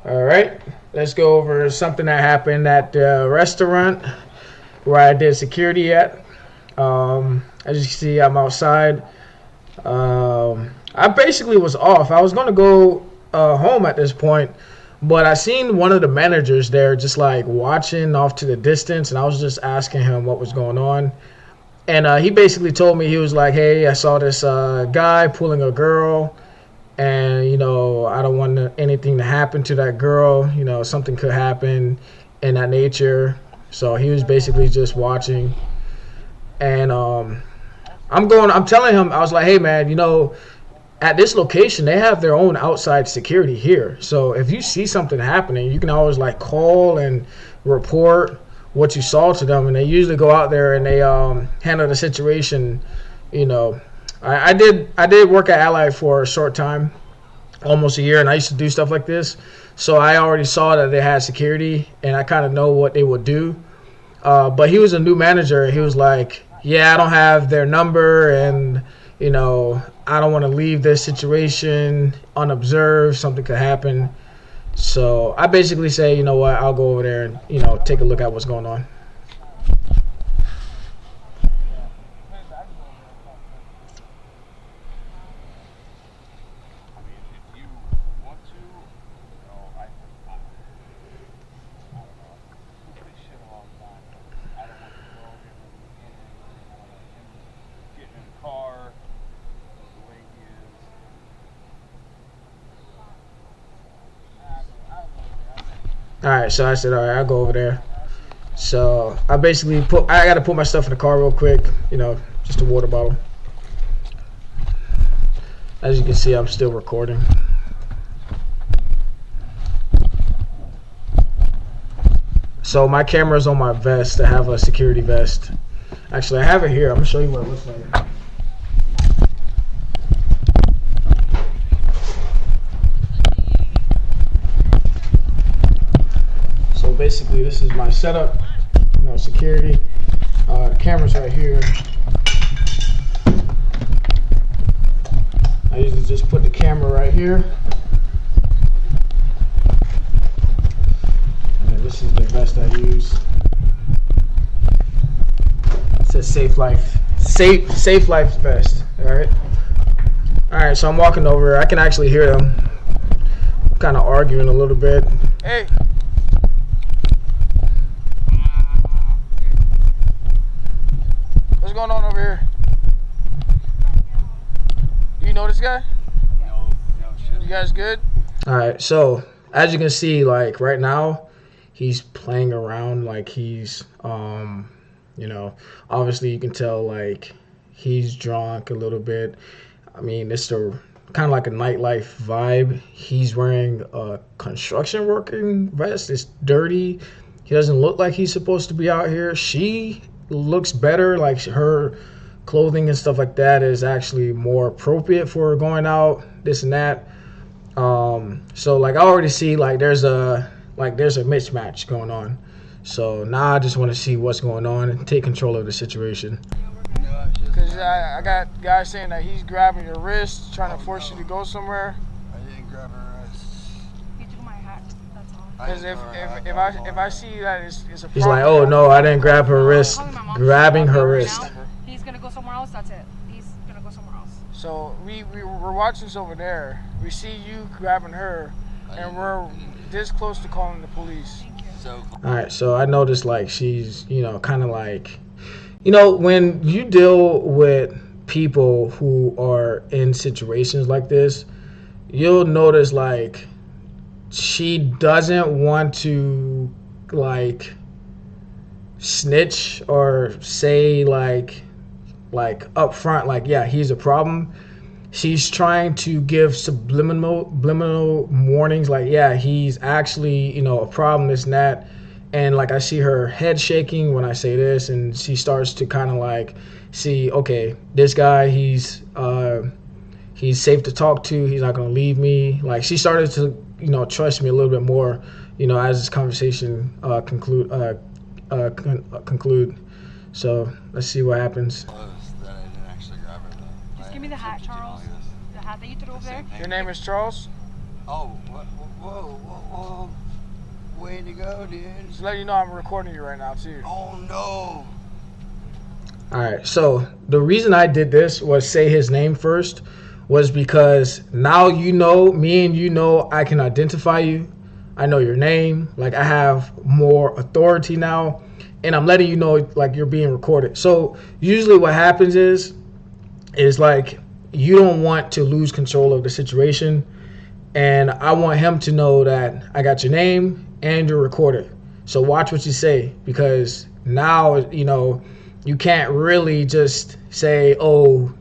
All right, let's go over something that happened at the restaurant where I did security at. As you can see, I'm outside. I basically was off. I was gonna go home at this point, but I seen one of the managers there just like watching off to the distance, and I was just asking him what was going on. And he basically told me, he was like, "Hey, I saw this guy pulling a girl, and I don't want anything to happen to that girl. Something could happen in that nature." So he was basically just watching, and I'm telling him, I was like, "Hey, man, at this location they have their own outside security here. So if you see something happening, you can always like call and report what you saw to them, and they usually go out there and they handle the situation." You know, I did work at Allied for a short time, almost a year, and I used to do stuff like this. So I already saw that they had security, and I kind of know what they would do. But he was a new manager, and he was like, "Yeah, I don't have their number, and I don't want to leave this situation unobserved. Something could happen." So I basically say, you know what, I'll go over there and take a look at what's going on. All right, so I said, all right, I'll go over there. So I got to put my stuff in the car real quick, just a water bottle. As you can see, I'm still recording. So my camera's on my vest. I have a security vest. Actually, I have it here. I'm gonna show you what it looks like. So basically, this is my setup. Security. The camera's right here. I usually just put the camera right here. And this is the vest I use. It says Safe Life. Safe Life vest. Alright. Alright, so I'm walking over. I can actually hear them kind of arguing a little bit. Hey. What's going on over here? You know this guy? No, you guys good? Alright, so as you can see, like right now, he's playing around like he's obviously you can tell like he's drunk a little bit. I mean, it's the kind of like a nightlife vibe. He's wearing a construction working vest. It's dirty. He doesn't look like he's supposed to be out here. She looks better, like her clothing and stuff like that is actually more appropriate for going out, this and that. So like I already see like there's a mismatch going on. So now I just want to see what's going on and take control of the situation. Because I got guys saying that he's grabbing your wrist, trying to force you to go somewhere. I didn't grab her wrist. He took my hat, that's all. Because if I see that it's a problem. He's like, "Oh no, I didn't grab her wrist." Grabbing her wrist. He's gonna go somewhere else, that's it. He's gonna go somewhere else. So we're watching this over there. We see you grabbing her, and we're this close to calling the police. All right, so I noticed like she's kind of like when you deal with people who are in situations like this, you'll notice like she doesn't want to like snitch or say like up front like, yeah, he's a problem. She's trying to give subliminal warnings like, yeah, he's actually a problem, this and that. And like I see her head shaking when I say this, and she starts to kind of like see, okay, this guy, he's safe to talk to. He's not gonna leave me. Like she started to trust me a little bit more. As this conversation conclude. So let's see what happens. Just give me the hat, Charles. The hat that you threw over there. Your name is Charles? Oh, whoa. Way to go, dude. Just letting you know I'm recording you right now too. Oh, no. All right. So the reason I did this was say his name first was because now me and I can identify you. I know your name. Like I have more authority now, and I'm letting you know like you're being recorded. So usually what happens is like you don't want to lose control of the situation, and I want him to know that I got your name and you're recorded. So watch what you say, because now you can't really just say, oh,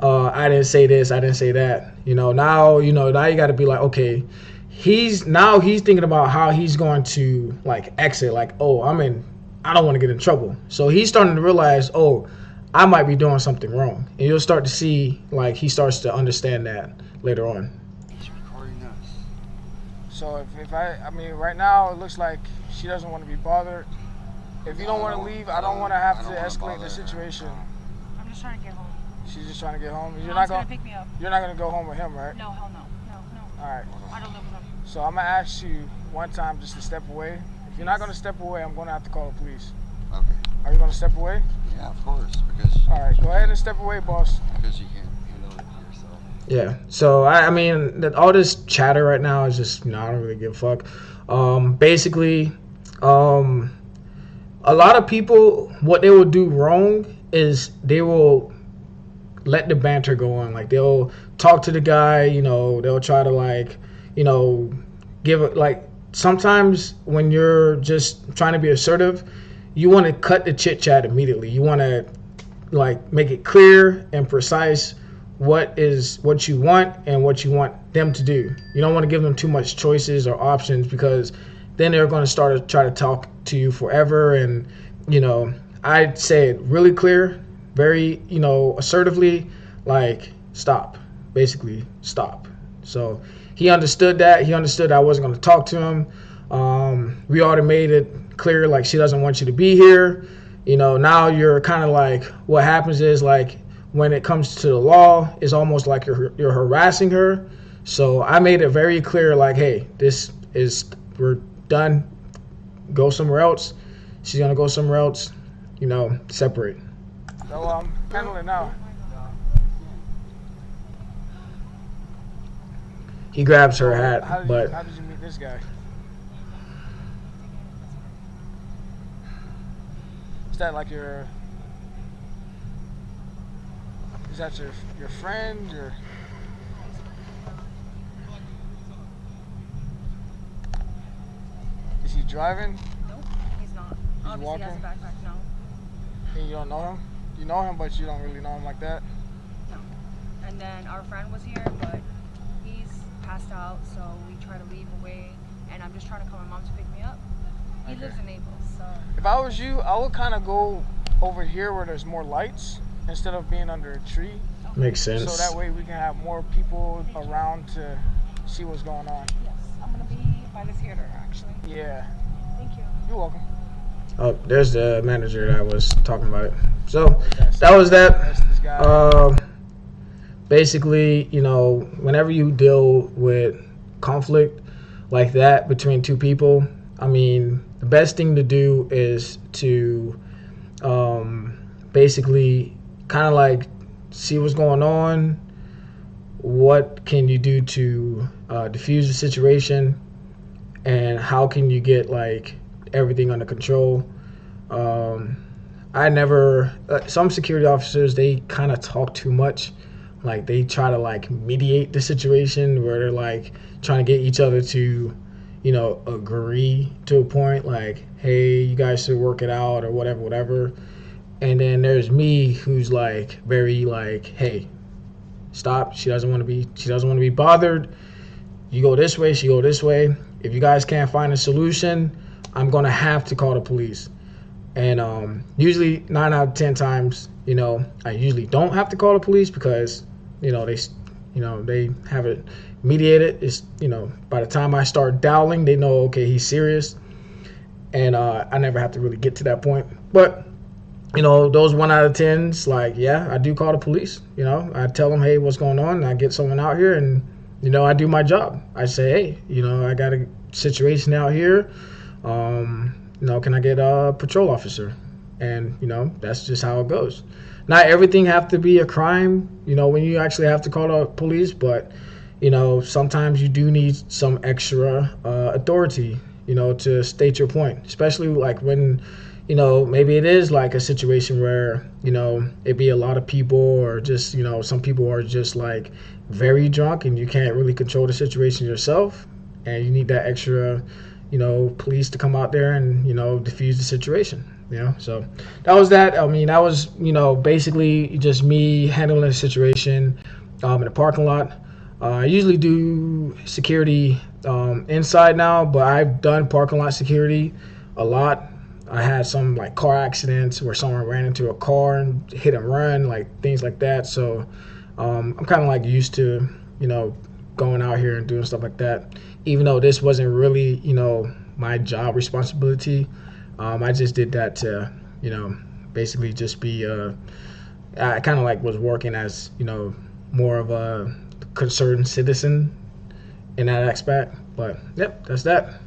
I didn't say this, I didn't say that. Now you got to be like, okay, he's thinking about how he's going to like exit, like, oh, I don't want to get in trouble. So he's starting to realize, oh, I might be doing something wrong, and you'll start to see like he starts to understand that later on. He's recording us. So if I mean, right now it looks like she doesn't want to be bothered. If you don't want to leave, I don't want to have to escalate the situation. I'm just trying to get home. She's just trying to get home. You're Mom's not gonna pick me up. You're not gonna go home with him, right? No, hell no. No. All right. I don't live with him. So I'm gonna ask you one time just to step away. If you're not gonna step away, I'm gonna have to call the police. Okay. Are you gonna step away? Yeah, of course. Because. All right. Go ahead and step away, boss. Because you can't handle it yourself. Yeah. So I mean, all this chatter right now is just I don't really give a fuck. Basically, a lot of people, what they will do wrong is they will let the banter go on. Like they'll talk to the guy, they'll try to like, give it like. Sometimes when you're just trying to be assertive, you want to cut the chit chat immediately. You want to like make it clear and precise what you want and what you want them to do. You don't want to give them too much choices or options, because then they're going to start to try to talk to you forever. And I'd say it really clear, very assertively, like stop, basically stop. So he understood that. He understood I wasn't going to talk to him. We already made it clear, like, she doesn't want you to be here. Now you're kind of like, what happens is, like, when it comes to the law, it's almost like you're harassing her. So I made it very clear, like, hey, we're done. Go somewhere else. She's going to go somewhere else. Separate. So handle it now. He grabs her hat, How but did you meet this guy? Is that like is that your friend, or? Is he driving? Nope, he's not. He's Obviously walking? he has a backpack, no. And you don't know him? You know him, but you don't really know him like that? No. And then our friend was here, but he's passed out, so we try to leave away, and I'm just trying to call my mom to pick me up. He Okay. lives in Naples, so. If I was you, I would kind of go over here where there's more lights instead of being under a tree. makes sense. So that way we can have more people around to see what's going on. Yes, I'm gonna be by the theater, actually. Yeah. Thank you. You're welcome. Oh, there's the manager that was talking about it. So That's that was that. That's this guy. Basically, whenever you deal with conflict like that between two people, I mean, the best thing to do is to basically kind of like see what's going on. What can you do to diffuse the situation, and how can you get like everything under control? I never some security officers, they kind of talk too much. Like they try to like mediate the situation where they're like trying to get each other to agree to a point, like, hey, you guys should work it out or whatever. And then there's me, who's like very like, hey, stop. She doesn't want to be bothered. You go this way, she go this way. If you guys can't find a solution, I'm gonna have to call the police. And usually 9 out of 10 times, I usually don't have to call the police, because they have it mediated. It's by the time I start dialing, they know, okay, he's serious, and I never have to really get to that point. But those 1 out of 10s, like, yeah, I do call the police. I tell them, hey, what's going on, and I get someone out here, and I do my job. I say, hey, I got a situation out here. Can I get a patrol officer? And that's just how it goes. Not everything have to be a crime. When you actually have to call the police, but sometimes you do need some extra authority. To state your point, especially like when maybe it is like a situation where it be a lot of people, or just some people are just like very drunk and you can't really control the situation yourself, and you need that extra police to come out there and diffuse the situation. So that was that. I mean, that was basically just me handling the situation in the parking lot. I usually do security inside now, but I've done parking lot security a lot. I had some like car accidents where someone ran into a car and hit and run, like things like that. So I'm kind of like used to, going out here and doing stuff like that. Even though this wasn't really, my job responsibility, I just did that to, basically just be. I kind of like was working as, more of a concerned citizen in that aspect. But yep, that's that.